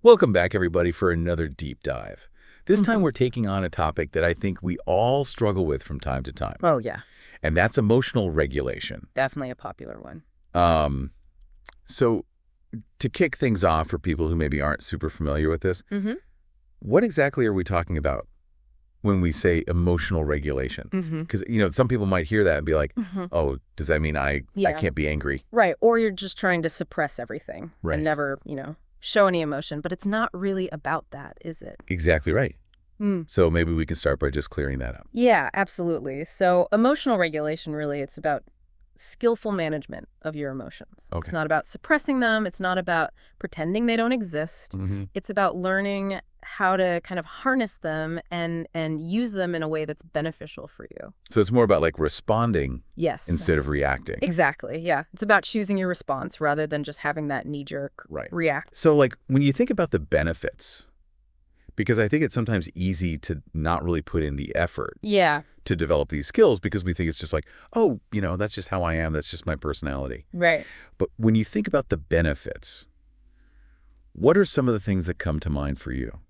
Welcome back, everybody, for another deep dive. This time Mhm. we're taking on a topic that I think we all struggle with from time to time, Oh, yeah. and that's emotional regulation. Definitely a popular one. Um, so to kick things off for people who maybe aren't super familiar with this, Mm-hmm. what exactly are we talking about when we say emotional regulation? Mm-hmm. Because, some people might hear that and be like, Mm-hmm. oh, does that mean I Yeah. can't be angry? Right. Or you're just trying to suppress everything Right. and never, show any emotion. But it's not really about that, is it? Exactly right. Mm. So maybe we can start by just clearing that up. Yeah, absolutely. So emotional regulation, really, it's about skillful management of your emotions. Okay. It's not about suppressing them. It's not about pretending they don't exist. Mm-hmm. It's about learning how to kind of harness them and use them in a way that's beneficial for you. So it's more about like responding Yes. instead of reacting. Exactly, yeah. It's about choosing your response rather than just having that knee-jerk react. So like when you think about the benefits, because I think it's sometimes easy to not really put in the effort Yeah. to develop these skills because we think it's just like, oh, that's just how I am. That's just my personality. Right. But when you think about the benefits, what are some of the things that come to mind for you?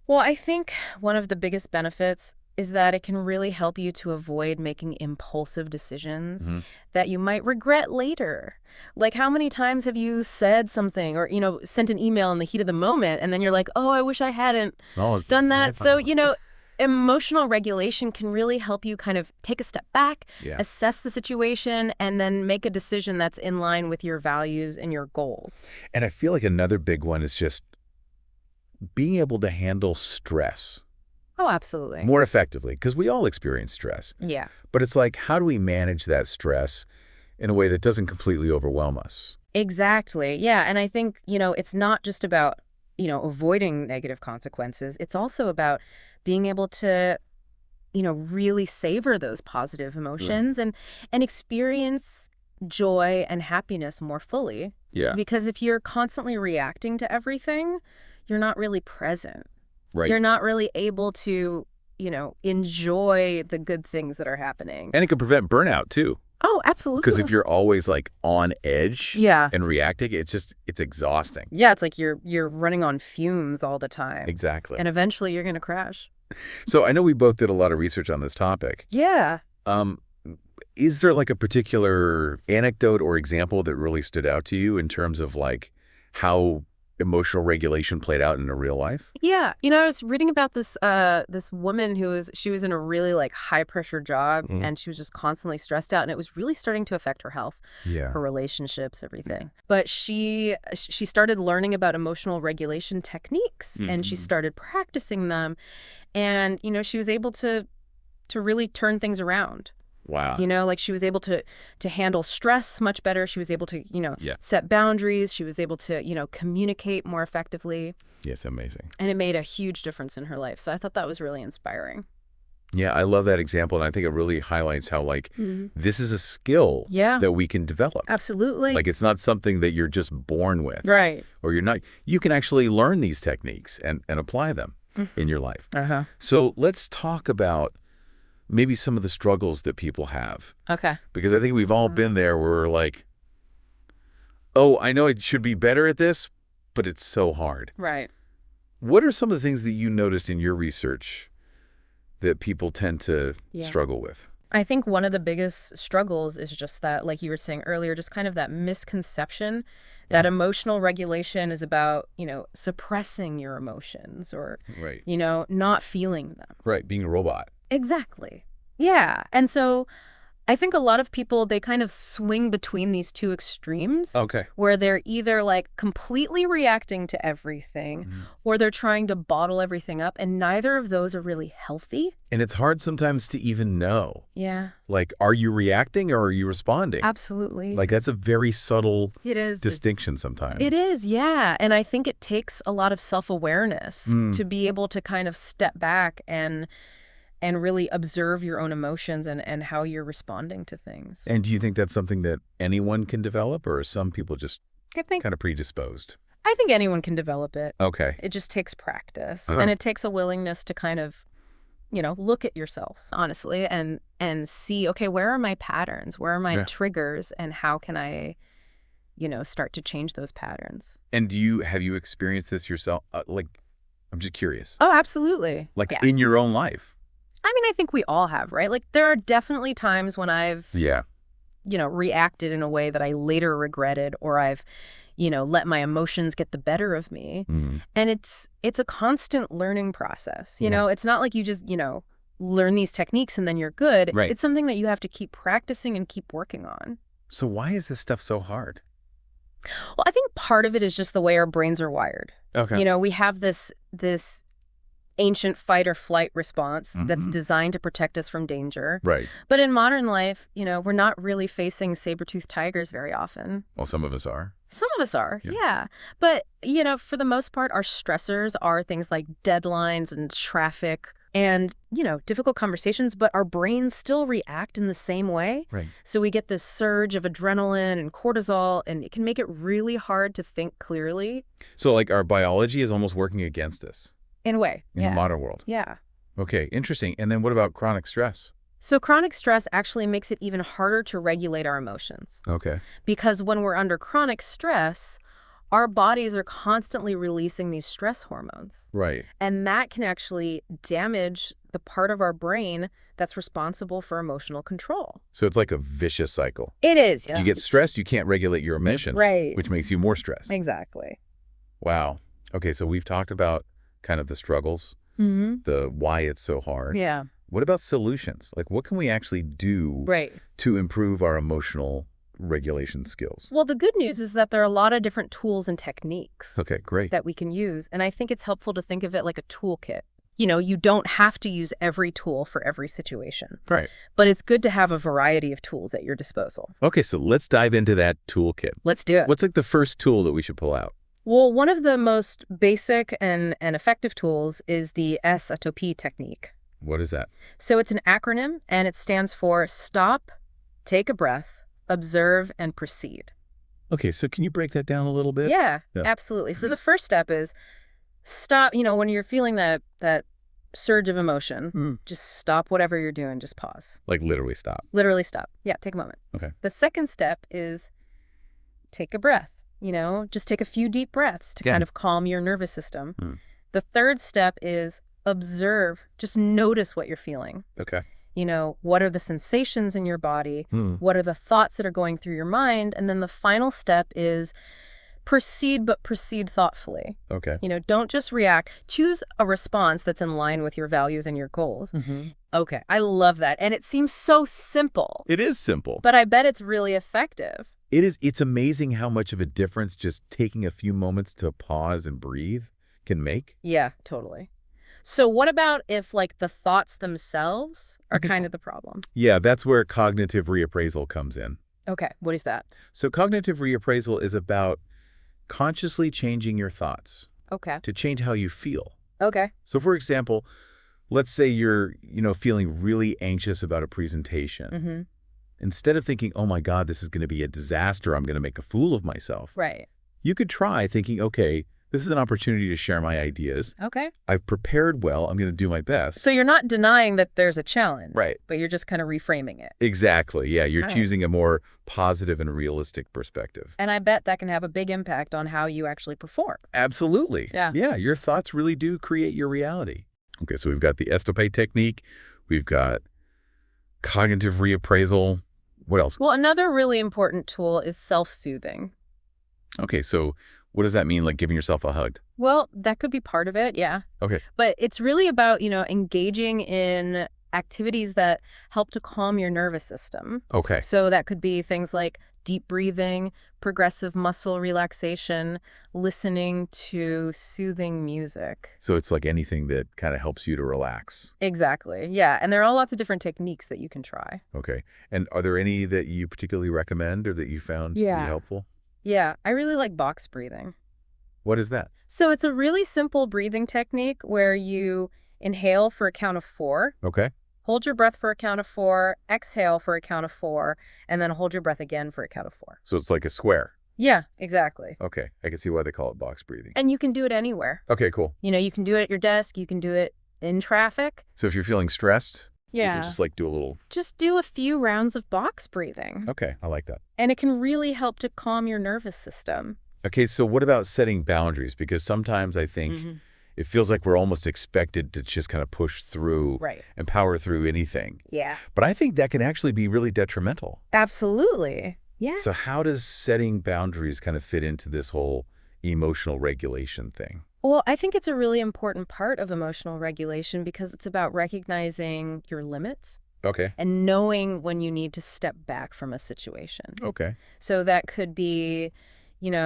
Well, I think one of the biggest benefits is that it can really help you to avoid making impulsive decisions that you might regret later. Like, how many times have you said something or, sent an email in the heat of the moment, and then you're like, oh, I wish I hadn't done that. So, emotional regulation can really help you kind of take a step back, assess the situation, and then make a decision that's in line with your values and your goals. And I feel like another big one is just being able to handle stress Oh, absolutely. more effectively, because we all experience stress. Yeah. But it's like, how do we manage that stress in a way that doesn't completely overwhelm us? Exactly. Yeah. And I think, it's not just about, avoiding negative consequences. It's also about being able to, really savor those positive emotions and experience joy and happiness more fully. Yeah. Because if you're constantly reacting to everything, you're not really present. Right. You're not really able to, enjoy the good things that are happening. And it can prevent burnout, too. Oh, absolutely. Because if you're always like on edge and reacting, it's exhausting. Yeah, it's like you're running on fumes all the time. Exactly. And eventually you're going to crash. So I know we both did a lot of research on this topic. Yeah. Is there like a particular anecdote or example that really stood out to you in terms of like how emotional regulation played out in a real life? Yeah. I was reading about this woman she was in a really like high pressure job and she was just constantly stressed out and it was really starting to affect her health, her relationships, everything. But she started learning about emotional regulation techniques and she started practicing them and she was able to really turn things around. Wow. Like she was able to handle stress much better. She was able to, set boundaries. She was able to, communicate more effectively. Yes, amazing. And it made a huge difference in her life. So I thought that was really inspiring. Yeah, I love that example. And I think it really highlights how like this is a skill that we can develop. Absolutely. Like it's not something that you're just born with. Right. Or you can actually learn these techniques and apply them in your life. So let's talk about maybe some of the struggles that people have. Okay. Because I think we've all been there where we're like, oh, I know I should be better at this, but it's so hard. Right. What are some of the things that you noticed in your research that people tend to struggle with? I think one of the biggest struggles is just that, like you were saying earlier, just kind of that misconception that emotional regulation is about, suppressing your emotions or, not feeling them. Right, being a robot. Exactly. Yeah. And so I think a lot of people, they kind of swing between these two extremes. Okay. Where they're either like completely reacting to everything or they're trying to bottle everything up. And neither of those are really healthy. And it's hard sometimes to even know. Yeah. Like, are you reacting or are you responding? Absolutely. Like, that's a very subtle it distinction sometimes. It is, yeah. And I think it takes a lot of self-awareness to be able to kind of step back and really observe your own emotions and how you're responding to things. And do you think that's something that anyone can develop, or are some people just kind of predisposed? I think anyone can develop it. Okay. It just takes practice. And it takes a willingness to kind of, look at yourself, honestly, and see, okay, where are my patterns? Where are my triggers? And how can I, start to change those patterns. And have you experienced this yourself? I'm just curious. Oh, absolutely. Like Yeah. in your own life? I mean, I think we all have, right? Like there are definitely times when I've, Yeah. reacted in a way that I later regretted, or I've, let my emotions get the better of me. Mm. And it's a constant learning process. Yeah. It's not like you just, learn these techniques and then you're good. Right. It's something that you have to keep practicing and keep working on. So why is this stuff so hard? Well, I think part of it is just the way our brains are wired. Okay. We have this ancient fight or flight response that's designed to protect us from danger. Right. But in modern life, we're not really facing saber-toothed tigers very often. Well, some of us are. Some of us are, Yeah. yeah. But, for the most part, our stressors are things like deadlines and traffic and, difficult conversations, but our brains still react in the same way. Right. So we get this surge of adrenaline and cortisol, and it can make it really hard to think clearly. So like our biology is almost working against us In a way, in yeah. the modern world. Yeah. Okay, interesting. And then what about chronic stress? So chronic stress actually makes it even harder to regulate our emotions. Okay. Because when we're under chronic stress, our bodies are constantly releasing these stress hormones. Right. And that can actually damage the part of our brain that's responsible for emotional control. So it's like a vicious cycle. It is, yeah. You get stressed, you can't regulate your emotion, Right. which makes you more stressed. Exactly. Wow. Okay, so we've talked about kind of the struggles, the why it's so hard. Yeah. What about solutions? Like what can we actually do Right. to improve our emotional regulation skills? Well, the good news is that there are a lot of different tools and techniques Okay, great. that we can use. And I think it's helpful to think of it like a toolkit. You don't have to use every tool for every situation, Right. but it's good to have a variety of tools at your disposal. Okay, so let's dive into that toolkit. Let's do it. What's like the first tool that we should pull out? Well, one of the most basic and effective tools is the S4e7 technique. What is that? So it's an acronym, and it stands for Stop, Take a Breath, Observe, and Proceed. Okay, so can you break that down a little bit? Yeah, Yeah. absolutely. So the first step is stop. When you're feeling that surge of emotion, just stop whatever you're doing. Just pause. Like literally stop. Literally stop. Yeah, take a moment. Okay. The second step is take a breath. Just take a few deep breaths to Yeah. kind of calm your nervous system. The third step is observe. Just notice what you're feeling. Okay. What are the sensations in your body? Hmm. What are the thoughts that are going through your mind? And then the final step is proceed, but proceed thoughtfully. Okay. Don't just react. Choose a response that's in line with your values and your goals. Okay, I love that. And it seems so simple, It is simple. but I bet it's really effective. It is. It's amazing how much of a difference just taking a few moments to pause and breathe can make. Yeah, totally. So what about if the thoughts themselves are kind of the problem? Yeah, that's where cognitive reappraisal comes in. Okay, what is that? So cognitive reappraisal is about consciously changing your thoughts Okay. to change how you feel. Okay. So for example, let's say you're, feeling really anxious about a presentation. Mm-hmm. Instead of thinking, oh my God, this is going to be a disaster, I'm going to make a fool of myself. Right. You could try thinking, okay, this is an opportunity to share my ideas. Okay. I've prepared well. I'm going to do my best. So you're not denying that there's a challenge. Right. But you're just kind of reframing it. Exactly. Yeah, you're Right. choosing a more positive and realistic perspective. And I bet that can have a big impact on how you actually perform. Absolutely. Yeah. Yeah, your thoughts really do create your reality. Okay, so we've got the S4e7 technique. We've got cognitive reappraisal. What else? Well, another really important tool is self-soothing. Okay, so what does that mean, like giving yourself a hug? Well, that could be part of it, yeah. Okay. But it's really about, engaging in activities that help to calm your nervous system. Okay. So that could be things like deep breathing, progressive muscle relaxation, listening to soothing music. So it's like anything that kind of helps you to relax. Exactly. Yeah. And there are lots of different techniques that you can try. Okay. And are there any that you particularly recommend or that you found to be Yeah. helpful? Yeah. I really like box breathing. What is that? So it's a really simple breathing technique where you inhale for a count of 4, Okay. hold your breath for a count of 4, exhale for a count of 4, and then hold your breath again for a count of 4. So it's like a square. Yeah, exactly. Okay. I can see why they call it box breathing. And you can do it anywhere. Okay, cool. You can do it at your desk. You can do it in traffic. So if you're feeling stressed, You can Yeah. just like do a little, Just do a few rounds of box breathing. okay, I like that. And it can really help to calm your nervous system. Okay, so what about setting boundaries? Because sometimes I think it feels like we're almost expected to just kind of push through Right. and power through anything. Yeah. But I think that can actually be really detrimental. Absolutely. Yeah. So how does setting boundaries kind of fit into this whole emotional regulation thing? Well, I think it's a really important part of emotional regulation because it's about recognizing your limits Okay. and knowing when you need to step back from a situation. Okay. So that could be,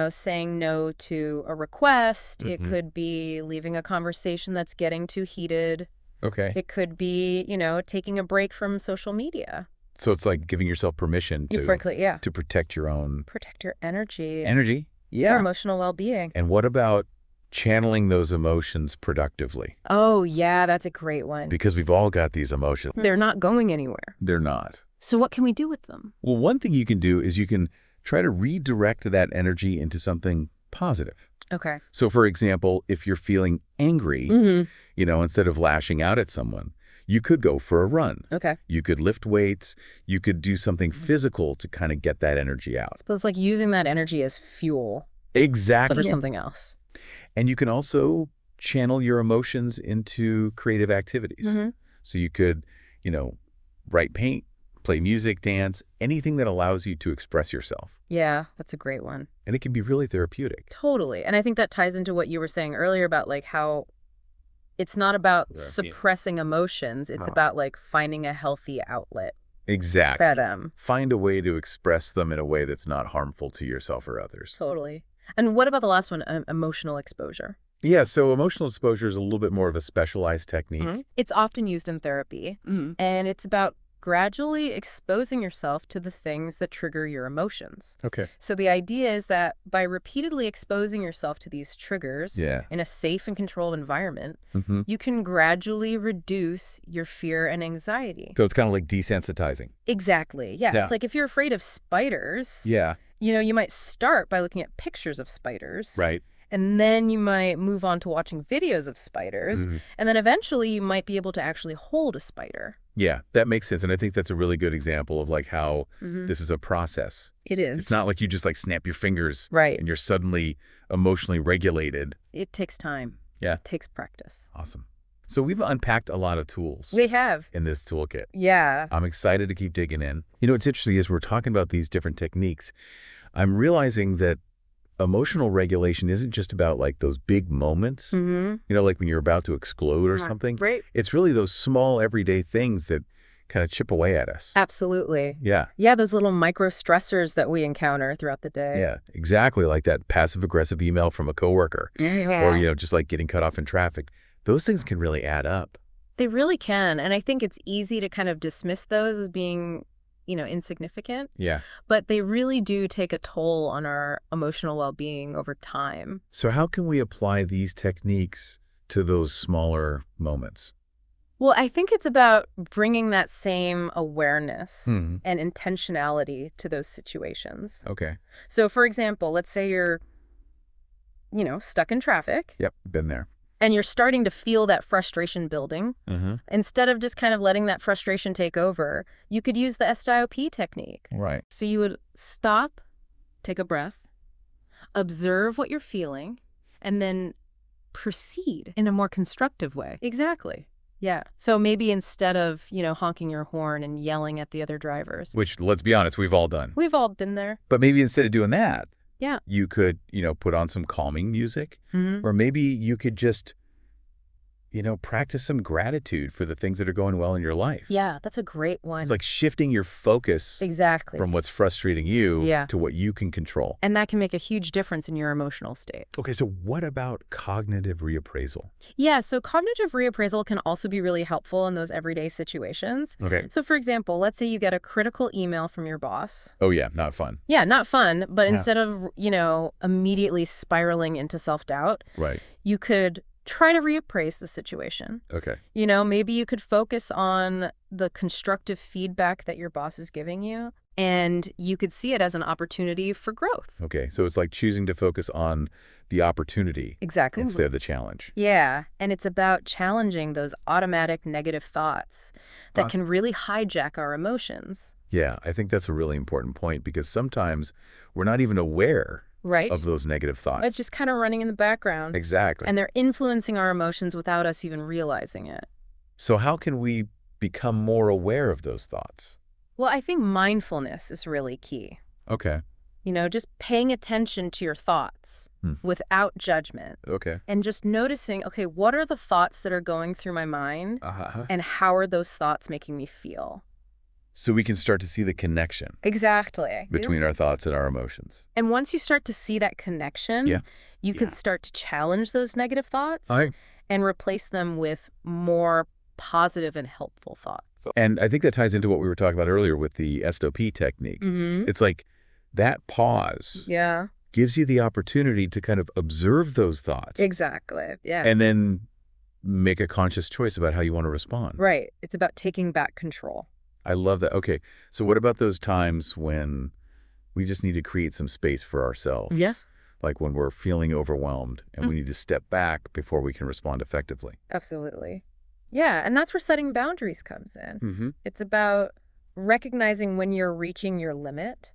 saying no to a request. It Mhm. could be leaving a conversation that's getting too heated. Okay. It could be, taking a break from social media. So it's like giving yourself permission Frankly, yeah. to protect your own Protect your energy, energy. your Yeah. emotional well-being. And what about channeling those emotions productively? Oh, yeah, that's a great one. Because we've all got these emotions. They're not going anywhere. They're not. So what can we do with them? Well, one thing you can do is you can try to redirect that energy into something positive. Okay. So, for example, if you're feeling angry, instead of lashing out at someone, you could go for a run. Okay. You could lift weights. You could do something physical to kind of get that energy out. So it's like using that energy as fuel Exactly. for something else. And you can also channel your emotions into creative activities. So you could, write, paint, play music, dance, anything that allows you to express yourself. Yeah, that's a great one. And it can be really therapeutic. Totally. And I think that ties into what you were saying earlier about like how it's not about suppressing emotions. It's about like finding a healthy outlet Exactly. for them. Find a way to express them in a way that's not harmful to yourself or others. Totally. And what about the last one, emotional exposure? Yeah, so emotional exposure is a little bit more of a specialized technique. It's often used in therapy, and it's about gradually exposing yourself to the things that trigger your emotions. Okay. So the idea is that by repeatedly exposing yourself to these triggers in a safe and controlled environment, you can gradually reduce your fear and anxiety. So it's kind of like desensitizing. Exactly. Yeah. It's like if you're afraid of spiders, Yeah. you might start by looking at pictures of spiders. Right. And then you might move on to watching videos of spiders. And then eventually you might be able to actually hold a spider. Yeah, that makes sense. And I think that's a really good example of like how this is a process. It is. It's not like you just like snap your fingers Right. and you're suddenly emotionally regulated. It takes time. Yeah. It takes practice. Awesome. So we've unpacked a lot of tools We have. in this toolkit. Yeah. I'm excited to keep digging in. What's interesting is we're talking about these different techniques. I'm realizing that emotional regulation isn't just about like those big moments, like when you're about to explode or something. Right. It's really those small everyday things that kind of chip away at us. Absolutely. Yeah. Yeah, those little micro stressors that we encounter throughout the day. Yeah, exactly. Like that passive aggressive email from a coworker or, just like getting cut off in traffic. Those things can really add up. They really can. And I think it's easy to kind of dismiss those as being insignificant. Yeah. But they really do take a toll on our emotional well-being over time. So how can we apply these techniques to those smaller moments? Well, I think it's about bringing that same awareness and intentionality to those situations. Okay. So, for example, let's say you're, stuck in traffic. Yep, been there. And you're starting to feel that frustration building. Instead of just kind of letting that frustration take over, you could use the SIOP technique. Right. So you would stop, take a breath, observe what you're feeling, and then proceed in a more constructive way. Exactly. Yeah. So maybe instead of, honking your horn and yelling at the other drivers. Which, let's be honest, we've all done. We've all been there. But maybe instead of doing that, Yeah. you could, put on some calming music. Or maybe you could just, practice some gratitude for the things that are going well in your life. Yeah, that's a great one. It's like shifting your focus Exactly. from what's frustrating you Yeah. to what you can control. And that can make a huge difference in your emotional state. Okay, so what about cognitive reappraisal? Yeah, so cognitive reappraisal can also be really helpful in those everyday situations. Okay. So for example, let's say you get a critical email from your boss. Oh, yeah, not fun. Yeah, not fun, but Yeah. instead of, immediately spiraling into self-doubt, Right. you could try to reappraise the situation. Okay. Maybe you could focus on the constructive feedback that your boss is giving you And you could see it as an opportunity for growth. Okay, so it's like choosing to focus on the opportunity Exactly. instead of the challenge. Yeah, and it's about challenging those automatic negative thoughts that can really hijack our emotions. Yeah, I think that's a really important point because sometimes we're not even aware Right? of those negative thoughts. It's just kind of running in the background. Exactly. And they're influencing our emotions without us even realizing it. So how can we become more aware of those thoughts? Well, I think mindfulness is really key. Okay. Just paying attention to your thoughts without judgment. Okay. And just noticing, okay, what are the thoughts that are going through my mind and how are those thoughts making me feel? So we can start to see the connection Exactly. between our thoughts and our emotions. And once you start to see that connection, you can start to challenge those negative thoughts and replace them with more positive and helpful thoughts. And I think that ties into what we were talking about earlier with the S4e7 technique. It's like that pause gives you the opportunity to kind of observe those thoughts. Exactly. Yeah. And then make a conscious choice about how you want to respond. Right. It's about taking back control. I love that. Okay. So what about those times when we just need to create some space for ourselves? Yes. Like when we're feeling overwhelmed and we need to step back before we can respond effectively. Absolutely. Yeah, and that's where setting boundaries comes in. It's about recognizing when you're reaching your limit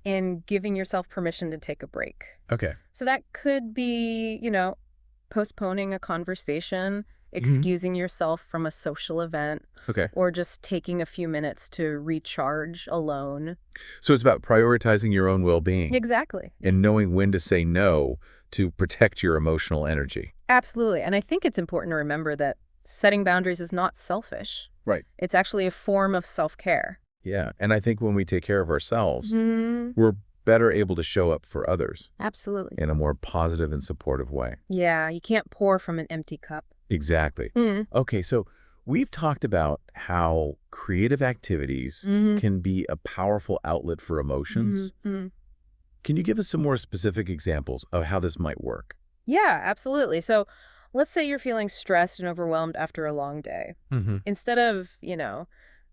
and giving yourself permission to take a break. Okay. So that could be, postponing a conversation, excusing yourself from a social event, or just taking a few minutes to recharge alone. So it's about prioritizing your own well-being. Exactly. And knowing when to say no to protect your emotional energy. Absolutely. And I think it's important to remember that setting boundaries is not selfish. Right. It's actually a form of self-care. Yeah. And I think when we take care of ourselves, we're better able to show up for others. Absolutely. In a more positive and supportive way. Yeah. You can't pour from an empty cup. Exactly. Okay. So we've talked about how creative activities can be a powerful outlet for emotions. Can you give us some more specific examples of how this might work? Yeah, absolutely. So let's say you're feeling stressed and overwhelmed after a long day. Instead of,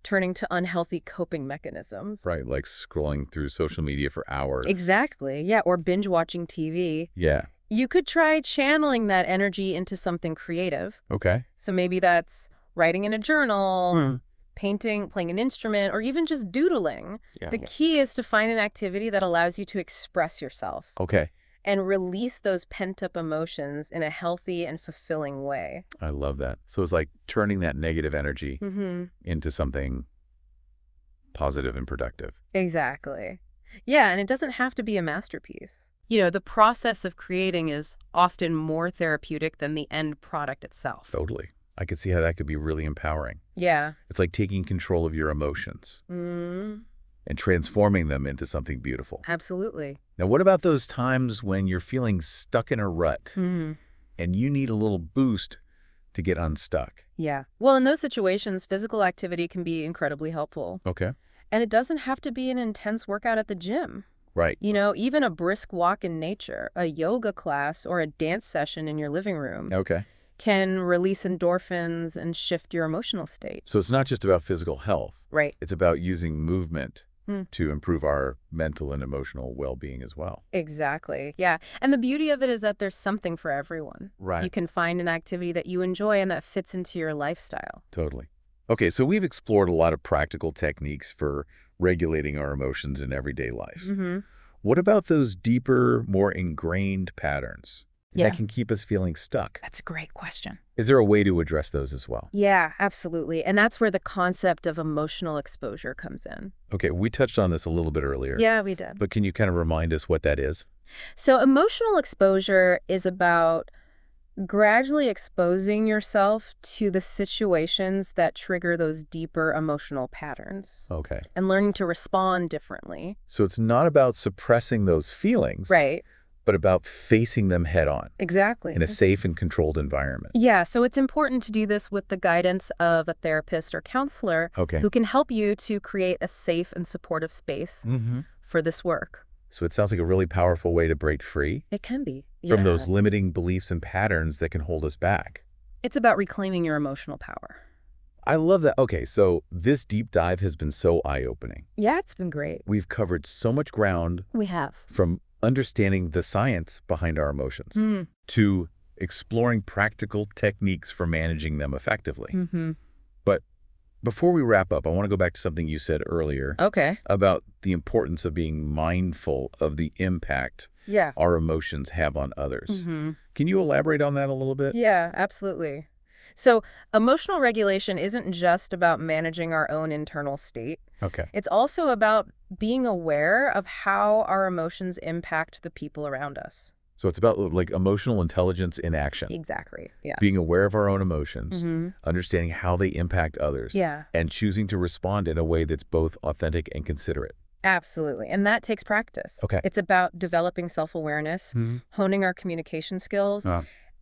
turning to unhealthy coping mechanisms. Right, like scrolling through social media for hours. Exactly, yeah, or binge watching TV. Yeah. You could try channeling that energy into something creative. Okay. So maybe that's writing in a journal, painting, playing an instrument, or even just doodling. The key is to find an activity that allows you to express yourself. Okay. And release those pent-up emotions in a healthy and fulfilling way. I love that. So it's like turning that negative energy into something positive and productive. Exactly. Yeah, and it doesn't have to be a masterpiece. The process of creating is often more therapeutic than the end product itself. Totally. I could see how that could be really empowering. Yeah. It's like taking control of your emotions and transforming them into something beautiful. Absolutely. Now, what about those times when you're feeling stuck in a rut and you need a little boost to get unstuck? Yeah. Well, in those situations, physical activity can be incredibly helpful. Okay. And it doesn't have to be an intense workout at the gym. Right. Even a brisk walk in nature, a yoga class, or a dance session in your living room can release endorphins and shift your emotional state. So it's not just about physical health. Right. It's about using movement to improve our mental and emotional well-being as well. Exactly. Yeah. And the beauty of it is that there's something for everyone. Right. You can find an activity that you enjoy and that fits into your lifestyle. Totally. Okay, so we've explored a lot of practical techniques for regulating our emotions in everyday life. What about those deeper, more ingrained patterns that can keep us feeling stuck? That's a great question. Is there a way to address those as well? Yeah, absolutely. And that's where the concept of emotional exposure comes in. Okay, we touched on this a little bit earlier. Yeah, we did. But can you kind of remind us what that is? So emotional exposure is about gradually exposing yourself to the situations that trigger those deeper emotional patterns. Okay. And learning to respond differently. So it's not about suppressing those feelings. Right. But about facing them head on. Exactly. In a safe and controlled environment. Yeah, so it's important to do this with the guidance of a therapist or counselor who can help you to create a safe and supportive space for this work. So it sounds like a really powerful way to break free. It can be. From those limiting beliefs and patterns that can hold us back. It's about reclaiming your emotional power. I love that. Okay, so this deep dive has been so eye-opening. Yeah, it's been great. We've covered so much ground We have. from understanding the science behind our emotions to exploring practical techniques for managing them effectively. But before we wrap up, I want to go back to something you said earlier about the importance of being mindful of the impact our emotions have on others. Can you elaborate on that a little bit? Yeah, absolutely. So emotional regulation isn't just about managing our own internal state. Okay. It's also about being aware of how our emotions impact the people around us. So it's about like emotional intelligence in action. Exactly. Yeah. Being aware of our own emotions, understanding how they impact others, and choosing to respond in a way that's both authentic and considerate. Absolutely. And that takes practice. Okay. It's about developing self-awareness, honing our communication skills,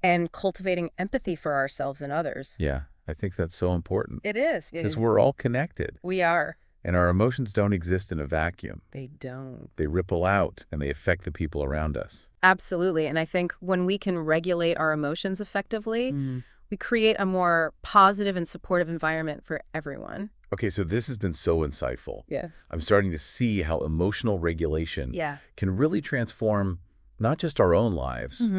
and cultivating empathy for ourselves and others. Yeah, I think that's so important. It is. Because we're all connected. We are. And our emotions don't exist in a vacuum. They don't. They ripple out and they affect the people around us. Absolutely. And I think when we can regulate our emotions effectively, we create a more positive and supportive environment for everyone. Okay, so this has been so insightful. Yeah. I'm starting to see how emotional regulation can really transform not just our own lives,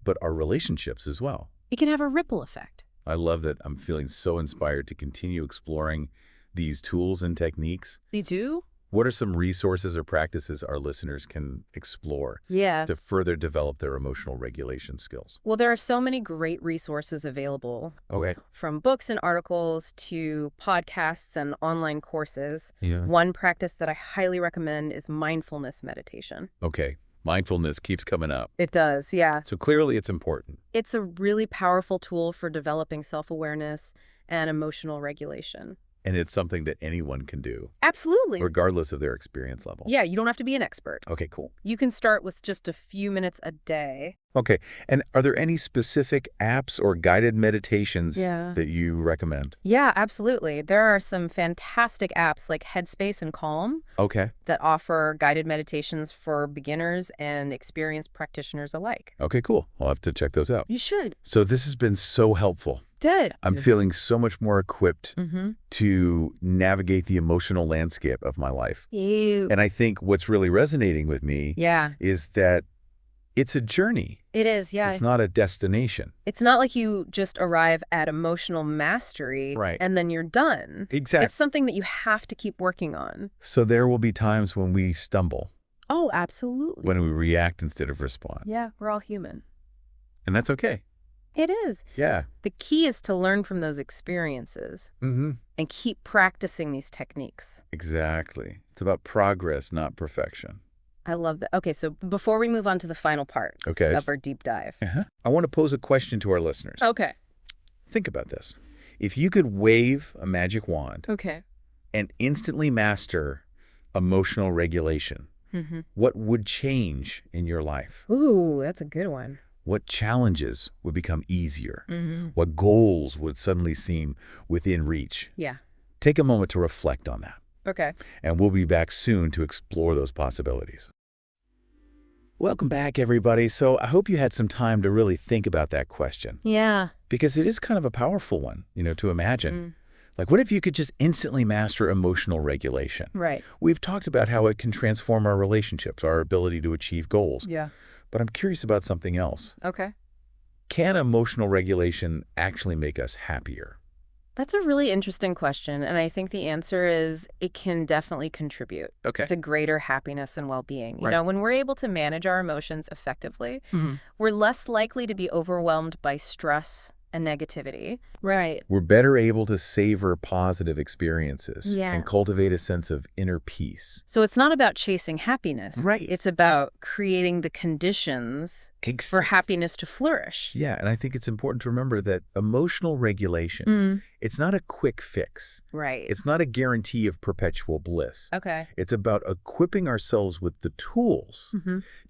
but our relationships as well. It can have a ripple effect. I love that I'm feeling so inspired to continue exploring these tools and techniques. Me too. What are some resources or practices our listeners can explore to further develop their emotional regulation skills? Well, there are so many great resources available. Okay. From books and articles to podcasts and online courses. Yeah. One practice that I highly recommend is mindfulness meditation. Okay. Mindfulness keeps coming up. It does, yeah. So clearly it's important. It's a really powerful tool for developing self-awareness and emotional regulation. And it's something that anyone can do. Absolutely. Regardless of their experience level. Yeah, you don't have to be an expert. Okay, cool. You can start with just a few minutes a day. Okay. And are there any specific apps or guided meditations that you recommend? Yeah, absolutely. There are some fantastic apps like Headspace and Calm that offer guided meditations for beginners and experienced practitioners alike. Okay, cool. I'll have to check those out. You should. So this has been so helpful. Good. I'm feeling so much more equipped to navigate the emotional landscape of my life. And I think what's really resonating with me is that it's a journey. It is, yeah. It's not a destination. It's not like you just arrive at emotional mastery and then you're done. Exactly. It's something that you have to keep working on. So there will be times when we stumble. Oh, absolutely. When we react instead of respond. Yeah, we're all human. And that's okay. It is. Yeah. The key is to learn from those experiences and keep practicing these techniques. Exactly. It's about progress, not perfection. I love that. Okay, so before we move on to the final part of our deep dive. I want to pose a question to our listeners. Okay. Think about this. If you could wave a magic wand and instantly master emotional regulation, what would change in your life? Ooh, that's a good one. What challenges would become easier? What goals would suddenly seem within reach? Yeah. Take a moment to reflect on that. Okay. And we'll be back soon to explore those possibilities. Welcome back, everybody. So I hope you had some time to really think about that question. Yeah. Because it is kind of a powerful one, to imagine. Like, what if you could just instantly master emotional regulation? Right. We've talked about how it can transform our relationships, our ability to achieve goals. Yeah. But I'm curious about something else. Okay. Can emotional regulation actually make us happier? That's a really interesting question, and I think the answer is it can definitely contribute to greater happiness and well-being. You know, when we're able to manage our emotions effectively, we're less likely to be overwhelmed by stress and negativity. Right. We're better able to savor positive experiences and cultivate a sense of inner peace. So it's not about chasing happiness. Right. It's about creating the conditions for happiness to flourish. Yeah, and I think it's important to remember that emotional regulation, it's not a quick fix. Right. It's not a guarantee of perpetual bliss. Okay. It's about equipping ourselves with the tools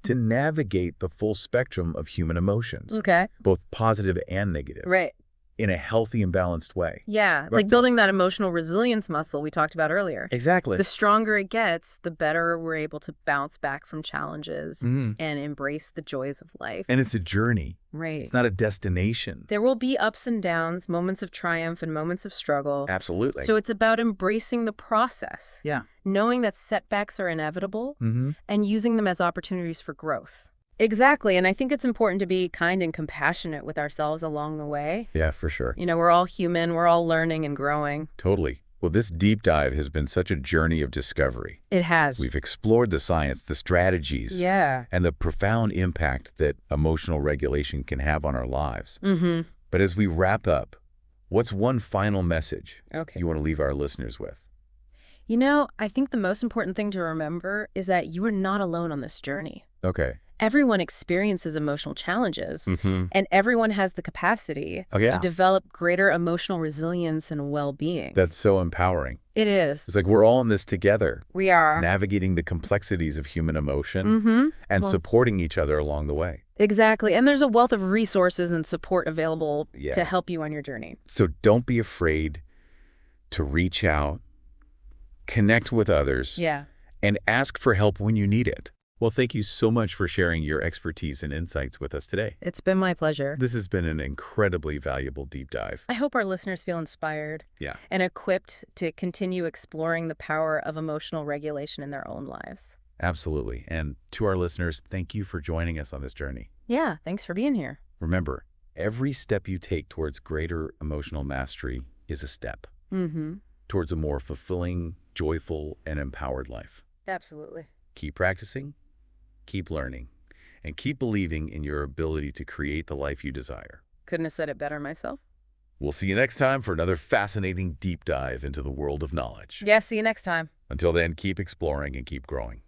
to navigate the full spectrum of human emotions, both positive and negative. Right. in a healthy and balanced way. Yeah, it's like building that emotional resilience muscle we talked about earlier. Exactly. The stronger it gets, the better we're able to bounce back from challenges and embrace the joys of life. And it's a journey. Right. It's not a destination. There will be ups and downs, moments of triumph and moments of struggle. Absolutely. So it's about embracing the process. Yeah. Knowing that setbacks are inevitable and using them as opportunities for growth. Exactly, and I think it's important to be kind and compassionate with ourselves along the way. Yeah, for sure. You know, we're all human, we're all learning and growing. Totally. Well, this deep dive has been such a journey of discovery. It has. We've explored the science, the strategies, and the profound impact that emotional regulation can have on our lives. But as we wrap up, what's one final message you want to leave our listeners with? You know, I think the most important thing to remember is that you are not alone on this journey. Okay. Everyone experiences emotional challenges, and everyone has the capacity to develop greater emotional resilience and well-being. That's so empowering. It is. It's like we're all in this together. We are. Navigating the complexities of human emotion and supporting each other along the way. Exactly. And there's a wealth of resources and support available to help you on your journey. So don't be afraid to reach out, connect with others, and ask for help when you need it. Well, thank you so much for sharing your expertise and insights with us today. It's been my pleasure. This has been an incredibly valuable deep dive. I hope our listeners feel inspired and equipped to continue exploring the power of emotional regulation in their own lives. Absolutely. And to our listeners, thank you for joining us on this journey. Yeah, thanks for being here. Remember, every step you take towards greater emotional mastery is a step towards a more fulfilling, joyful, and empowered life. Absolutely. Keep practicing. Keep learning, and keep believing in your ability to create the life you desire. Couldn't have said it better myself. We'll see you next time for another fascinating deep dive into the world of knowledge. Yeah, see you next time. Until then, keep exploring and keep growing.